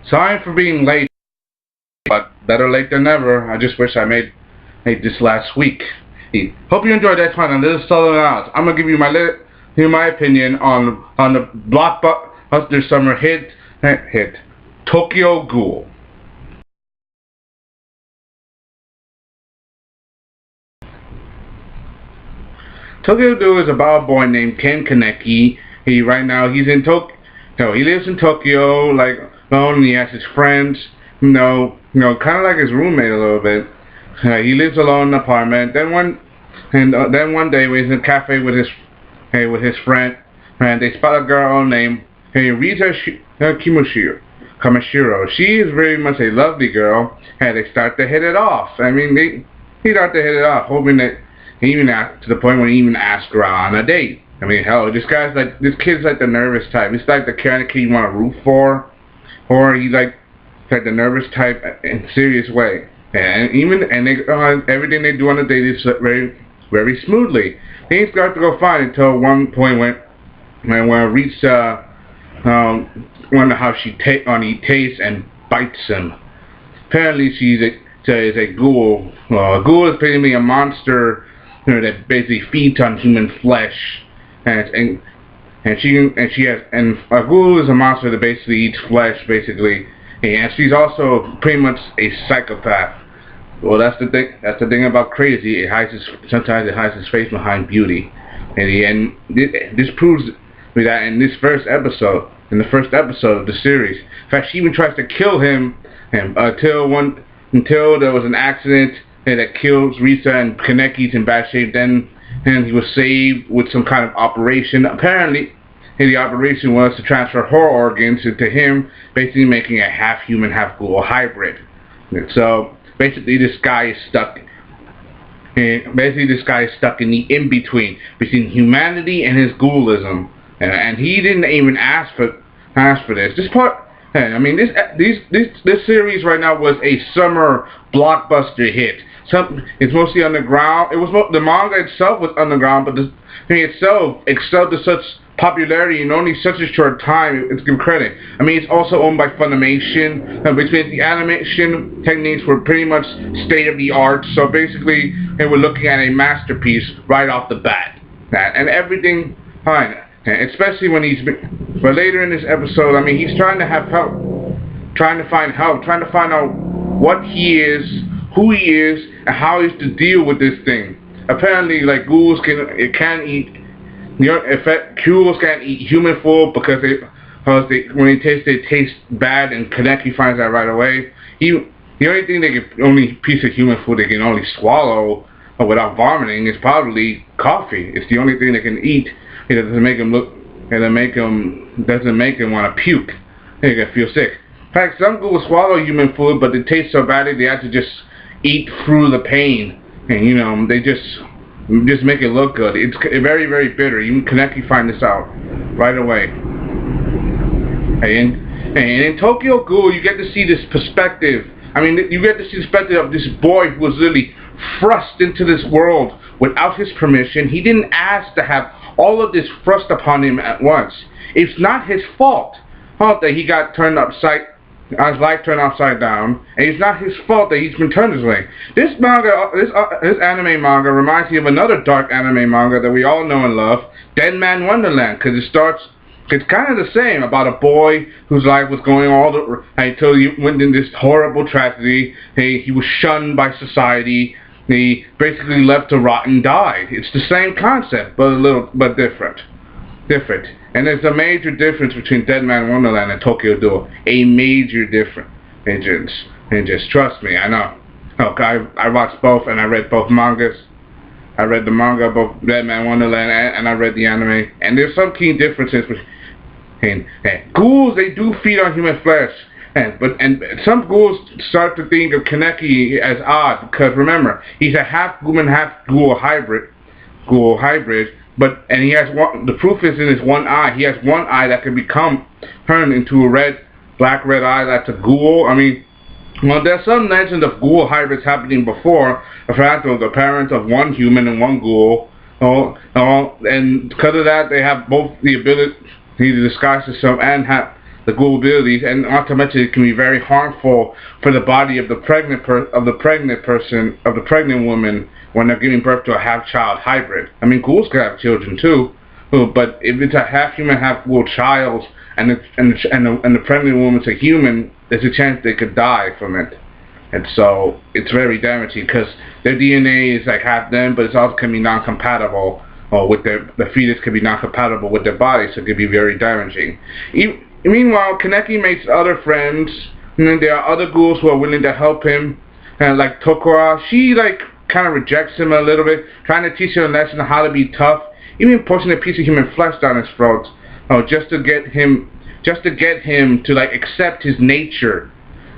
Sorry for being late, but better late than never. I just wish I made this last week. Hope you enjoyed that one. And this is Southern Out. I'm gonna give you my opinion on the blockbuster summer hit Tokyo Ghoul. Tokyo Ghoul is about a boy named Ken Kaneki. Right now he's in Tokyo. He lives in Tokyo, like alone. He has his friends. Kind of like his roommate a little bit. He lives alone in an apartment. Then one day, when he's in a cafe with his friend, and they spot a girl named Rita Kamashiro. She is very much a lovely girl, and they start to hit it off. I mean, he start to hit it off, hoping that even to the point where he even asked her out on a date. I mean, hell, this kid's like the nervous type. He's like the kind of kid you want to root for, or he's like the nervous type in a serious way. And everything they do on the date is very, very smoothly. Things start to go fine until one point when Rita wonder how he tastes and bites him. Apparently, she's a ghoul. A ghoul is basically a monster that basically feeds on human flesh, and a ghoul is a monster that basically eats flesh, basically, and she's also pretty much a psychopath. Well, that's the thing. That's the thing about crazy. Sometimes it hides its face behind beauty. And this proves that in the first episode of the series. In fact, she even tries to kill him, until there was an accident that kills Rita, and Kaneki's in bad shape. Then he was saved with some kind of operation. Apparently, the operation was to transfer her organs into him, basically making a half human, half ghoul hybrid. So basically, this guy is stuck. Basically, this guy is stuck in the in-between between humanity and his ghoulism, and he didn't even ask for this. This part. I mean, this series right now was a summer blockbuster hit. It's mostly underground. The manga itself was underground, but the thing itself excelled to such popularity in only such a short time. It's give credit. I mean, it's also owned by Funimation, which means the animation techniques were pretty much state of the art. So basically, we're looking at a masterpiece right off the bat. And everything fine. Especially but later in this episode, I mean, he's trying to have help, trying to find out what he is, who he is, and how he's to deal with this thing. Apparently, like ghouls can't eat human food because when they taste, they taste bad, and Kaneki finds that right away. The only piece of human food they can only swallow without vomiting is probably coffee. It's the only thing they can eat. It doesn't make him want to puke. They can feel sick. In fact, some ghouls swallow human food, but it tastes so badly they have to just eat through the pain, and they just make it look good. It's very, very bitter. Even Kaneki find this out right away. And in Tokyo Ghoul, you get to see this perspective. I mean, you get to see the perspective of this boy who was literally thrust into this world without his permission. He didn't ask to have all of this thrust upon him at once. It's not his fault that he got his life turned upside down, and it's not his fault that he's been turned this way. This anime manga reminds me of another dark anime manga that we all know and love, Dead Man Wonderland, because it's kind of the same, about a boy whose life was going until he went in this horrible tragedy. He was shunned by society. He basically left to rot and died. It's the same concept, but different. And there's a major difference between Dead Man Wonderland and Tokyo Ghoul. A major difference. And just trust me, I know. Okay, I watched both, and I read both mangas. I read the manga, both Dead Man Wonderland, and I read the anime. And there's some key differences between ghouls. They do feed on human flesh. And some ghouls start to think of Kaneki as odd, because remember, he's a half human, half ghoul hybrid. And he has the proof is in his one eye. He has one eye that can become turned into a black red eye. That's a ghoul. I mean, well, there's some legend of ghoul hybrids happening before. The fact of the parents of one human and one ghoul. And because of that, they have both the ability to disguise themselves and have the ghoul abilities, and not to mention it can be very harmful for the body of the pregnant woman when they're giving birth to a half-child hybrid. I mean, ghouls can have children too, but if it's a half-human, half-ghoul child, and the pregnant woman's a human, there's a chance they could die from it. And so it's very damaging because their DNA is like half them, but it's also can be non-compatible, or with the fetus can be non-compatible with their body, so it can be very damaging. Meanwhile, Kaneki makes other friends, and then there are other ghouls who are willing to help him, and like Tokura, she like kind of rejects him a little bit, trying to teach him a lesson on how to be tough, even pushing a piece of human flesh down his throat, just to get him to like accept his nature.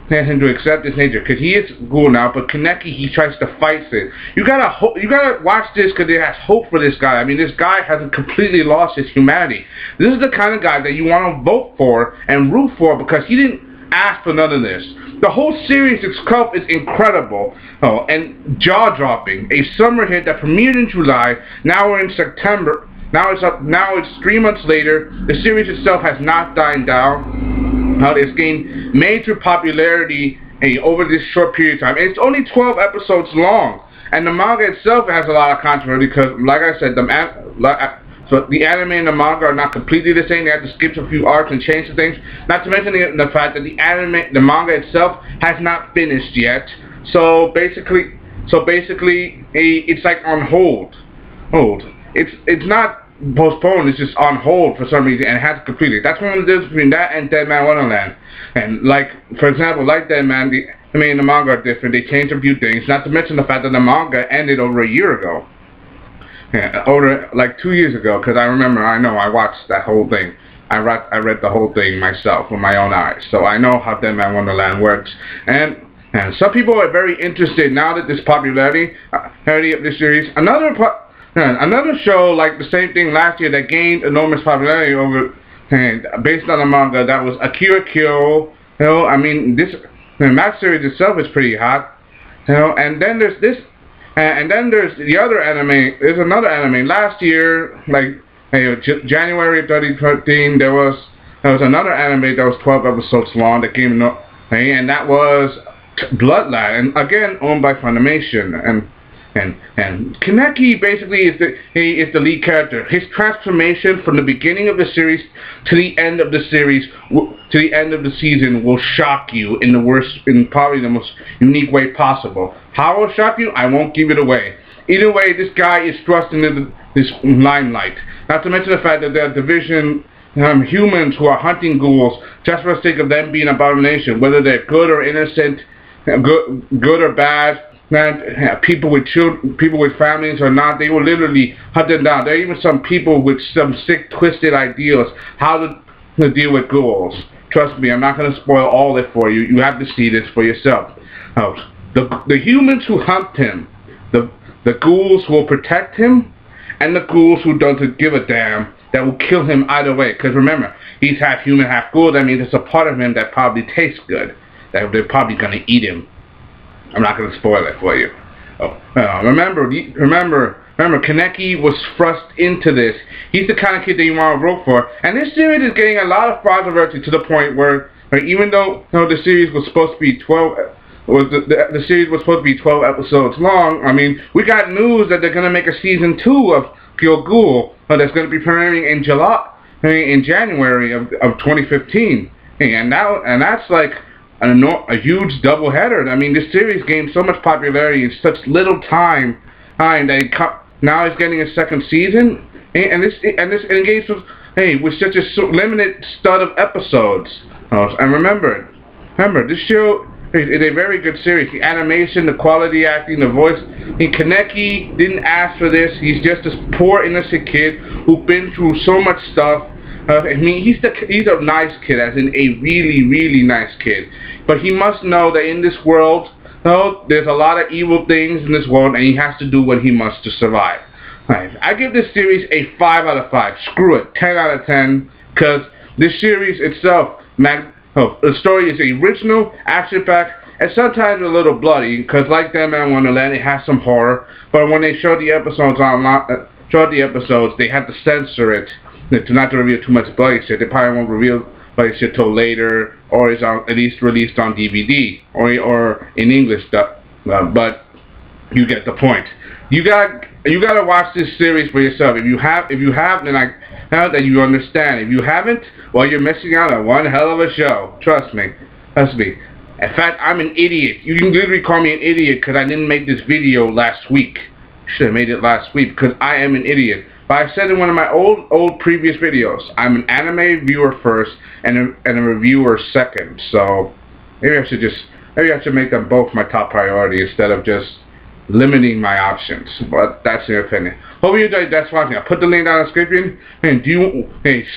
Him to accept his nature, because he is ghoul now, but Kaneki, he tries to fight it. You gotta watch this, because it has hope for this guy. I mean, this guy hasn't completely lost his humanity. This is the kind of guy that you want to vote for and root for, because he didn't ask for none of this. The whole series itself is incredible, and jaw-dropping. A summer hit that premiered in July. Now we're in September. Now it's 3 months later. The series itself has not died down. It's gained major popularity over this short period of time. It's only 12 episodes long, and the manga itself has a lot of controversy because, like I said, so the anime and the manga are not completely the same. They have to skip a few arcs and change some things. Not to mention the fact that the manga itself has not finished yet. So basically, it's like on hold. It's not postponed, it's just on hold for some reason, and it has to complete it. That's one of the differences between that and Dead Man Wonderland. And like, for example, like Dead Man, the manga are different. They changed a few things, not to mention the fact that the manga ended over a year ago. Yeah, over like 2 years ago, because I watched that whole thing. I read the whole thing myself with my own eyes, so I know how Dead Man Wonderland works. And some people are very interested now that this popularity of this series. Another show like the same thing last year that gained enormous popularity based on the manga, that was Akira Kyo. I mean, that series itself is pretty hot. And then there's this, and then there's the other anime. There's another anime last year, like January of 2013. There was another anime that was 12 episodes long that came, and that was Bloodline, and again owned by Funimation. And Kaneki basically is the lead character. His transformation from the beginning of the series to the end of the series, to the end of the season, will shock you in probably the most unique way possible. How it will shock you, I won't give it away. Either way, this guy is thrust into this limelight. Not to mention the fact that there are division humans who are hunting ghouls just for the sake of them being an abomination, whether they're good or innocent, good or bad. People with children, people with families or not, they will literally hunt them down. There are even some people with some sick, twisted ideas how to deal with ghouls. Trust me, I'm not going to spoil all of it for you. You have to see this for yourself. The humans who hunt him, the ghouls who will protect him, and the ghouls who don't give a damn, that will kill him either way. Because remember, he's half human, half ghoul. That means there's a part of him that probably tastes good, that they're probably going to eat him. I'm not going to spoil it for you. Remember, Kaneki was thrust into this. He's the kind of kid that you want to vote for. And this series is getting a lot of controversy to the point where, even though the series was supposed to be 12, the series was supposed to be 12 episodes long. I mean, we got news that they're going to make a season 2 of Kyo Ghoul that's going to be premiering in January of 2015. And that's like a huge doubleheader. I mean, this series gained so much popularity in such little time that now it's getting a second season, and this engaged with such a limited stud of episodes. And remember, this show is a very good series. The animation, the quality acting, the voice. Kaneki didn't ask for this. He's just this poor innocent kid who's been through so much stuff. I mean, he's a nice kid, as in a really, really nice kid. But he must know that in this world, there's a lot of evil things in this world, and he has to do what he must to survive. Right. I give this series a 5 out of 5. Screw it, 10 out of 10, because this series itself, the story is original, action-packed, and sometimes a little bloody, because like Dead Man Wonderland, it has some horror. But when they showed the episodes they had to censor it. To not to reveal too much bloody shit. They probably won't reveal but it's just till later, or is at least released on DVD or in English. But you get the point. You gotta watch this series for yourself. If you have, then I now that you understand. If you haven't, well, you're missing out on one hell of a show. Trust me. In fact, I'm an idiot. You can literally call me an idiot because I didn't make this video last week. Should have made it last week because I am an idiot. But I said in one of my old previous videos, I'm an anime viewer first and a reviewer second. So maybe I should make them both my top priority instead of just limiting my options. But that's your opinion. Hope you enjoyed That's Watching. I'll put the link down in the description. And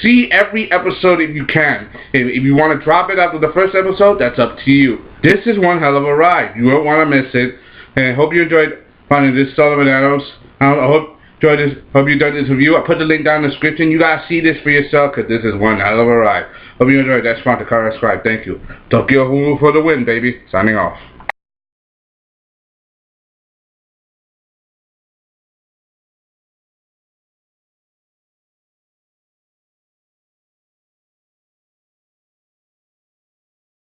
see every episode if you can. If you want to drop it after the first episode, that's up to you. This is one hell of a ride. You won't want to miss it. And hope you enjoyed finding this Sullivan Adams. I hope you enjoyed this review. I put the link down in the description. You gotta see this for yourself because this is one hell of a ride. Hope you enjoyed. That's Fronticara Scribe. Thank you. Tokyo Hulu for the win, baby. Signing off.